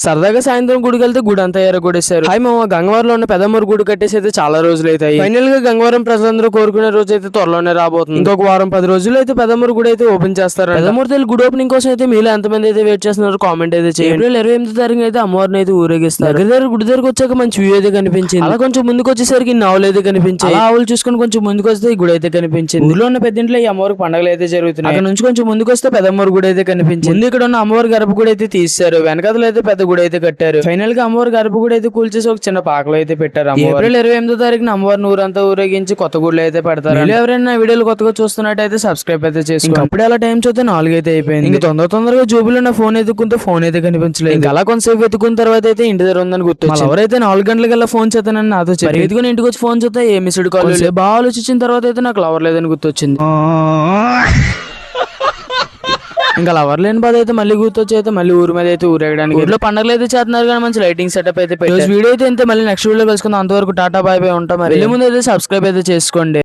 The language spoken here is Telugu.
సరదాగా సాయంత్రం గుడికి వెళ్తే గుడి అంతా ఎరగొడేశారు. హాయ్ మామ, గంగవరంలో ఉన్న పెదమూరు గుడి కట్టేసి అయితే చాలా రోజులు అవుతాయి. ఫైనల్ గా గంగవరం ప్రజలందరూ కోరుకునే రోజు అయితే త్వరలోనే రాబోతుంది. ఇంకొక వారం 10 రోజులు అయితే పెదమూరు గుడి అయితే ఓపెన్ చేస్తారు. పెదమూరు తల్లి గుడి ఓపెనింగ్ కోసం అయితే మీలో ఎంతమంది అయితే వెయిట్ చేస్తున్నారు కామెంట్ అయితే చేయండి. April 28వ తారీఖు అయితే అమ్మవారిని అయితే ఊరేగిస్తారు. దగ్గర గుడి దగ్గరకు వచ్చాక మంచి వ్యూ అయితే కనిపించింది. అలా కొంచెం ముందుకు వచ్చేసరికి ఆవులు అయితే కనిపించాయి. ఆవులు చూసుకుని కొంచెం ముందుకు వస్తే ఈ గుడి అయితే కనిపించింది. ఊర్లో ఉన్న పెద్దింట్లో ఈ అమ్మవారికి పండుగలు అయితే జరుగుతున్నాయి. అక్కడ నుంచి కొంచెం ముందుకు వస్తే పెదమూరు గుడి అయితే కనిపించింది. ముందు ఇక్కడ ఉన్న అమ్మవారి గర్భ గుడి అయితే తీశారు. వెనకాతలో అయితే పెద్ద గుడి అయితే కట్టారు. ఫైనల్ గా అమ్మవారి గర్భగుడి అయితే కూల్చేసి ఒక చిన్న పాకలో అయితే పెట్టారు. April 28వ తారీఖున అమ్మవారిని ఊరంతా ఊరేగించి కొత్త గుడిలో అయితే పెడతారు. ఎవరైనా వీడియోలు కొత్తగా చూస్తున్నట్టయితే సబ్స్క్రైబ్ అయితే చేసుకోండి. అప్పుడే అలా టైం చూస్తే 4 అయితే అయిపోయింది. ఇంకా తొందరగా జోబులో నా ఫోన్ ఎత్తుకుంటే ఫోన్ అయితే కనిపించలేదు. ఇంకా అలా కొంతసేపు ఎత్తుకున్న తర్వాత అయితే ఇంటి దగ్గర ఉందని గుర్తొచ్చింది. ఎవరైతే 4 గంటలకల్లా ఫోన్ చేస్తానని నాతో చెప్పి ఎత్తుకుని ఇంటికి వచ్చి ఫోన్ చేస్తే ఏ మిస్డ్ కాల్ బాగా ఆలోచించిన తర్వాత అయితే నాకు లవర్ లేదని గుర్తొచ్చింది. ఇంకా లవర్ లేని బాధ అయితే మళ్ళీ గుర్తొచ్చి అయితే మళ్ళీ ఊరి మీద అయితే ఊరేగడానికి ఊర్లో పండుగలు అయితే చేస్తున్నారు కానీ మంచి లైటింగ్ సెటప్ అయితే వీడియో అయితే మళ్ళీ నెక్స్ట్ వీడియో కలుసుకుందాం. అంతవరకు టాటా బాయ్ బాయ్ ఉంటాం. మరి ముందు అయితే సబ్స్క్రైబ్ అయితే చేసుకోండి.